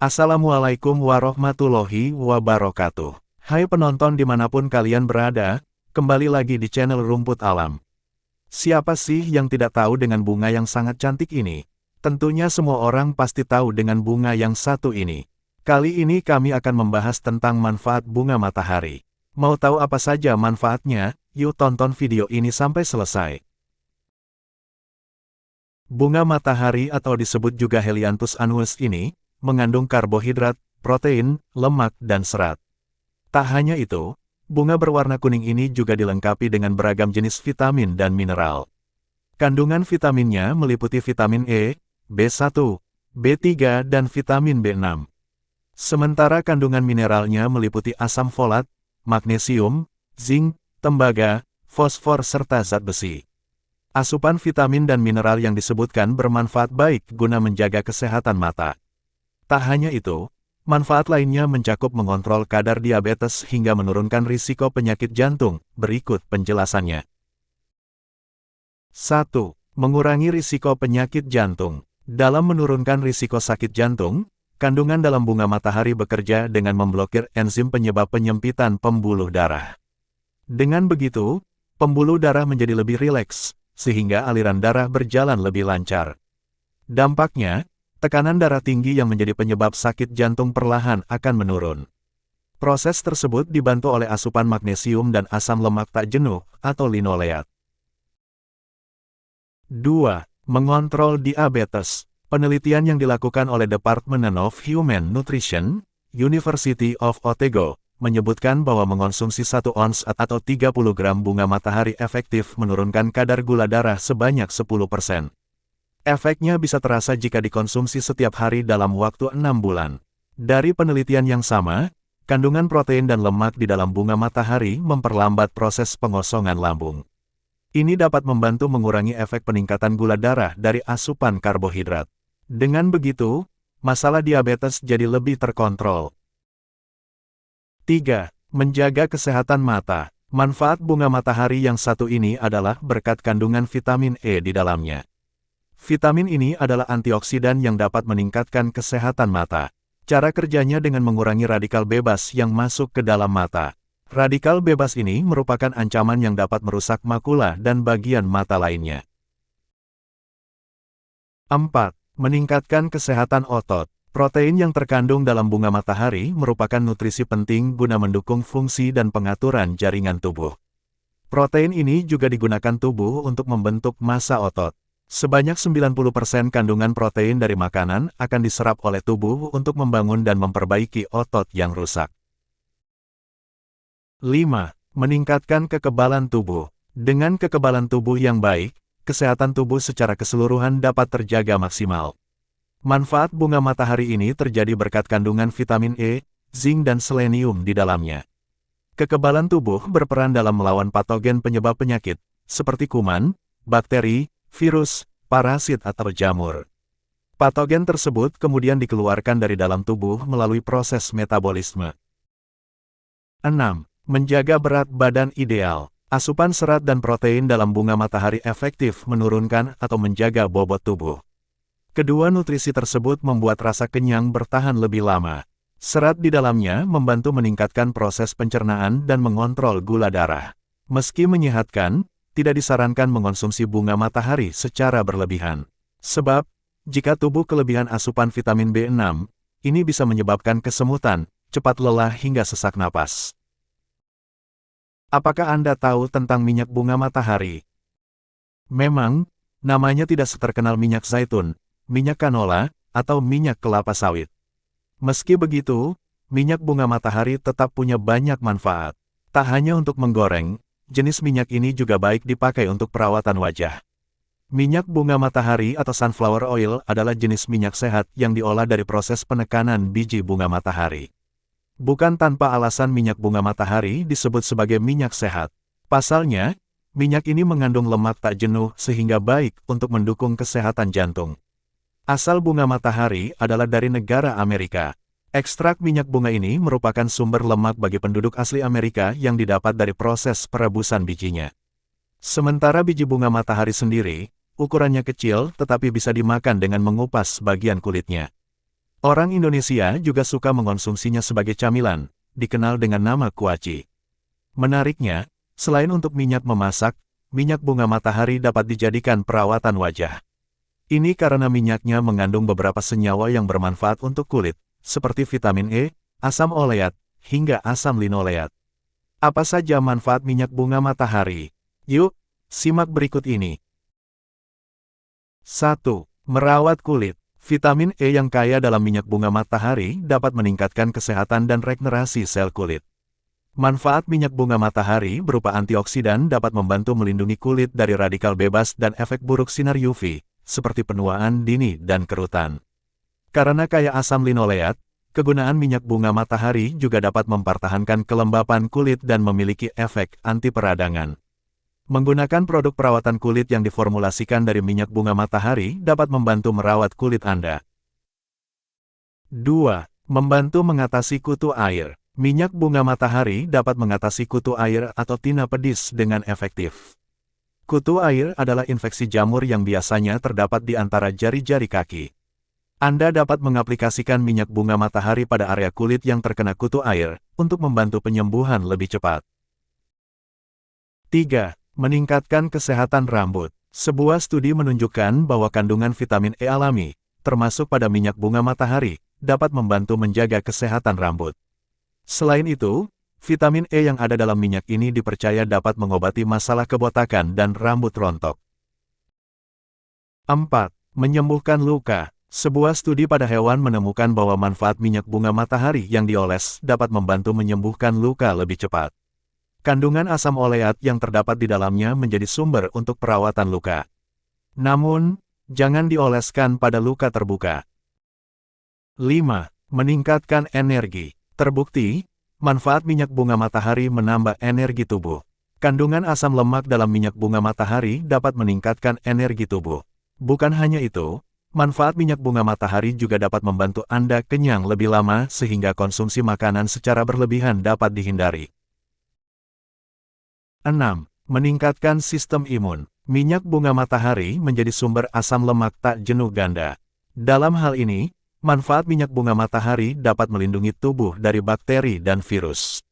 Assalamualaikum warahmatullahi wabarakatuh. Hai penonton dimanapun kalian berada, kembali lagi di channel Rumput Alam. Siapa sih yang tidak tahu dengan bunga yang sangat cantik ini? Tentunya semua orang pasti tahu dengan bunga yang satu ini. Kali ini kami akan membahas tentang manfaat bunga matahari. Mau tahu apa saja manfaatnya? Yuk tonton video ini sampai selesai. Bunga matahari atau disebut juga Helianthus annuus ini, mengandung karbohidrat, protein, lemak, dan serat. Tak hanya itu, bunga berwarna kuning ini juga dilengkapi dengan beragam jenis vitamin dan mineral. Kandungan vitaminnya meliputi vitamin E, B1, B3, dan vitamin B6. Sementara kandungan mineralnya meliputi asam folat, magnesium, zinc, tembaga, fosfor serta zat besi. Asupan vitamin dan mineral yang disebutkan bermanfaat baik guna menjaga kesehatan mata. Tak hanya itu, manfaat lainnya mencakup mengontrol kadar diabetes hingga menurunkan risiko penyakit jantung. Berikut penjelasannya. 1. Mengurangi risiko penyakit jantung. Dalam menurunkan risiko sakit jantung, kandungan dalam bunga matahari bekerja dengan memblokir enzim penyebab penyempitan pembuluh darah. Dengan begitu, pembuluh darah menjadi lebih rileks, sehingga aliran darah berjalan lebih lancar. Dampaknya, tekanan darah tinggi yang menjadi penyebab sakit jantung perlahan akan menurun. Proses tersebut dibantu oleh asupan magnesium dan asam lemak tak jenuh atau linoleat. 2. Mengontrol diabetes. Penelitian yang dilakukan oleh Department of Human Nutrition, University of Otago, menyebutkan bahwa mengonsumsi 1 ons atau 30 gram bunga matahari efektif menurunkan kadar gula darah sebanyak 10%. Efeknya bisa terasa jika dikonsumsi setiap hari dalam waktu 6 bulan. Dari penelitian yang sama, kandungan protein dan lemak di dalam bunga matahari memperlambat proses pengosongan lambung. Ini dapat membantu mengurangi efek peningkatan gula darah dari asupan karbohidrat. Dengan begitu, masalah diabetes jadi lebih terkontrol. 3. Menjaga kesehatan mata. Manfaat bunga matahari yang satu ini adalah berkat kandungan vitamin E di dalamnya. Vitamin ini adalah antioksidan yang dapat meningkatkan kesehatan mata. Cara kerjanya dengan mengurangi radikal bebas yang masuk ke dalam mata. Radikal bebas ini merupakan ancaman yang dapat merusak makula dan bagian mata lainnya. 4. Meningkatkan kesehatan otot. Protein yang terkandung dalam bunga matahari merupakan nutrisi penting guna mendukung fungsi dan pengaturan jaringan tubuh. Protein ini juga digunakan tubuh untuk membentuk massa otot. Sebanyak 90% kandungan protein dari makanan akan diserap oleh tubuh untuk membangun dan memperbaiki otot yang rusak. 5. Meningkatkan kekebalan tubuh. Dengan kekebalan tubuh yang baik, kesehatan tubuh secara keseluruhan dapat terjaga maksimal. Manfaat bunga matahari ini terjadi berkat kandungan vitamin E, zinc dan selenium di dalamnya. Kekebalan tubuh berperan dalam melawan patogen penyebab penyakit, seperti kuman, bakteri, virus, parasit atau jamur. Patogen tersebut kemudian dikeluarkan dari dalam tubuh melalui proses metabolisme. 6. Menjaga berat badan ideal. Asupan serat dan protein dalam bunga matahari efektif menurunkan atau menjaga bobot tubuh. Kedua nutrisi tersebut membuat rasa kenyang bertahan lebih lama. Serat di dalamnya membantu meningkatkan proses pencernaan dan mengontrol gula darah. Meski menyehatkan, tidak disarankan mengonsumsi bunga matahari secara berlebihan. Sebab, jika tubuh kelebihan asupan vitamin B6, ini bisa menyebabkan kesemutan, cepat lelah hingga sesak napas. Apakah Anda tahu tentang minyak bunga matahari? Memang, namanya tidak seterkenal minyak zaitun, minyak kanola, atau minyak kelapa sawit. Meski begitu, minyak bunga matahari tetap punya banyak manfaat. Tak hanya untuk menggoreng, jenis minyak ini juga baik dipakai untuk perawatan wajah. Minyak bunga matahari atau sunflower oil adalah jenis minyak sehat yang diolah dari proses penekanan biji bunga matahari. Bukan tanpa alasan minyak bunga matahari disebut sebagai minyak sehat. Pasalnya, minyak ini mengandung lemak tak jenuh sehingga baik untuk mendukung kesehatan jantung. Asal bunga matahari adalah dari negara Amerika. Ekstrak minyak bunga ini merupakan sumber lemak bagi penduduk asli Amerika yang didapat dari proses perebusan bijinya. Sementara biji bunga matahari sendiri, ukurannya kecil tetapi bisa dimakan dengan mengupas bagian kulitnya. Orang Indonesia juga suka mengonsumsinya sebagai camilan, dikenal dengan nama kuaci. Menariknya, selain untuk minyak memasak, minyak bunga matahari dapat dijadikan perawatan wajah. Ini karena minyaknya mengandung beberapa senyawa yang bermanfaat untuk kulit, seperti vitamin E, asam oleat, hingga asam linoleat. Apa saja manfaat minyak bunga matahari? Yuk, simak berikut ini. 1. Merawat kulit. Vitamin E yang kaya dalam minyak bunga matahari dapat meningkatkan kesehatan dan regenerasi sel kulit. Manfaat minyak bunga matahari berupa antioksidan dapat membantu melindungi kulit dari radikal bebas dan efek buruk sinar UV, seperti penuaan dini dan kerutan. Karena kaya asam linoleat, kegunaan minyak bunga matahari juga dapat mempertahankan kelembapan kulit dan memiliki efek anti peradangan. Menggunakan produk perawatan kulit yang diformulasikan dari minyak bunga matahari dapat membantu merawat kulit Anda. 2. Membantu mengatasi kutu air. Minyak bunga matahari dapat mengatasi kutu air atau tina pedis dengan efektif. Kutu air adalah infeksi jamur yang biasanya terdapat di antara jari-jari kaki. Anda dapat mengaplikasikan minyak bunga matahari pada area kulit yang terkena kutu air untuk membantu penyembuhan lebih cepat. 3. Meningkatkan kesehatan rambut. Sebuah studi menunjukkan bahwa kandungan vitamin E alami, termasuk pada minyak bunga matahari, dapat membantu menjaga kesehatan rambut. Selain itu, vitamin E yang ada dalam minyak ini dipercaya dapat mengobati masalah kebotakan dan rambut rontok. 4. Menyembuhkan luka. Sebuah studi pada hewan menemukan bahwa manfaat minyak bunga matahari yang dioles dapat membantu menyembuhkan luka lebih cepat. Kandungan asam oleat yang terdapat di dalamnya menjadi sumber untuk perawatan luka. Namun, jangan dioleskan pada luka terbuka. 5. Meningkatkan energi. Terbukti, manfaat minyak bunga matahari menambah energi tubuh. Kandungan asam lemak dalam minyak bunga matahari dapat meningkatkan energi tubuh. Bukan hanya itu, manfaat minyak bunga matahari juga dapat membantu Anda kenyang lebih lama sehingga konsumsi makanan secara berlebihan dapat dihindari. 6. Meningkatkan sistem imun. Minyak bunga matahari menjadi sumber asam lemak tak jenuh ganda. Dalam hal ini, manfaat minyak bunga matahari dapat melindungi tubuh dari bakteri dan virus.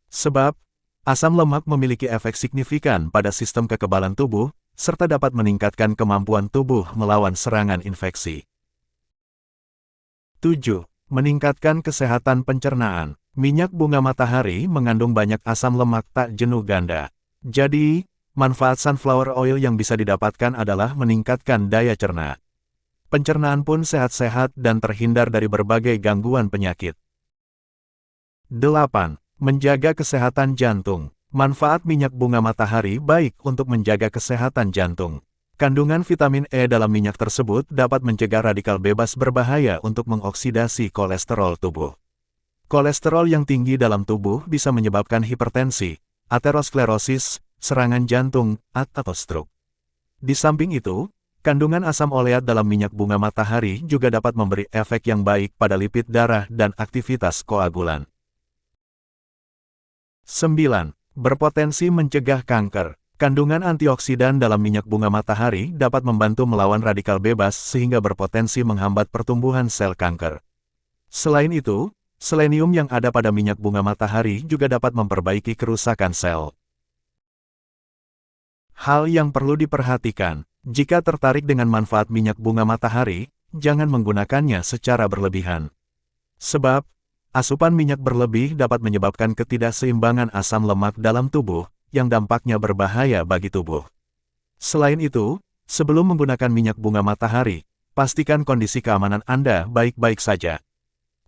Sebab, asam lemak memiliki efek signifikan pada sistem kekebalan tubuh, serta dapat meningkatkan kemampuan tubuh melawan serangan infeksi. 7. Meningkatkan kesehatan pencernaan. Minyak bunga matahari mengandung banyak asam lemak tak jenuh ganda. Jadi, manfaat sunflower oil yang bisa didapatkan adalah meningkatkan daya cerna. Pencernaan pun sehat-sehat dan terhindar dari berbagai gangguan penyakit. 8. Menjaga kesehatan jantung. Manfaat minyak bunga matahari baik untuk menjaga kesehatan jantung. Kandungan vitamin E dalam minyak tersebut dapat mencegah radikal bebas berbahaya untuk mengoksidasi kolesterol tubuh. Kolesterol yang tinggi dalam tubuh bisa menyebabkan hipertensi, aterosklerosis, serangan jantung, atau stroke. Di samping itu, kandungan asam oleat dalam minyak bunga matahari juga dapat memberi efek yang baik pada lipid darah dan aktivitas koagulan. 9. Berpotensi mencegah kanker. Kandungan antioksidan dalam minyak bunga matahari dapat membantu melawan radikal bebas sehingga berpotensi menghambat pertumbuhan sel kanker. Selain itu, selenium yang ada pada minyak bunga matahari juga dapat memperbaiki kerusakan sel. Hal yang perlu diperhatikan, jika tertarik dengan manfaat minyak bunga matahari, jangan menggunakannya secara berlebihan. Sebab, asupan minyak berlebih dapat menyebabkan ketidakseimbangan asam lemak dalam tubuh, yang dampaknya berbahaya bagi tubuh. Selain itu, sebelum menggunakan minyak bunga matahari, pastikan kondisi keamanan Anda baik-baik saja.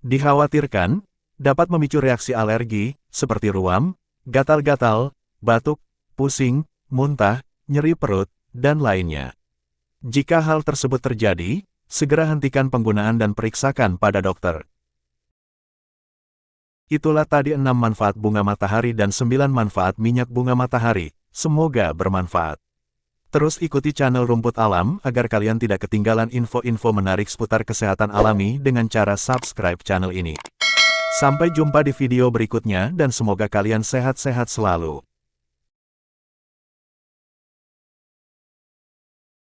Dikhawatirkan, dapat memicu reaksi alergi, seperti ruam, gatal-gatal, batuk, pusing, muntah, nyeri perut, dan lainnya. Jika hal tersebut terjadi, segera hentikan penggunaan dan periksakan pada dokter. Itulah tadi 6 manfaat bunga matahari dan 9 manfaat minyak bunga matahari. Semoga bermanfaat. Terus ikuti channel Rumput Alam agar kalian tidak ketinggalan info-info menarik seputar kesehatan alami dengan cara subscribe channel ini. Sampai jumpa di video berikutnya dan semoga kalian sehat-sehat selalu.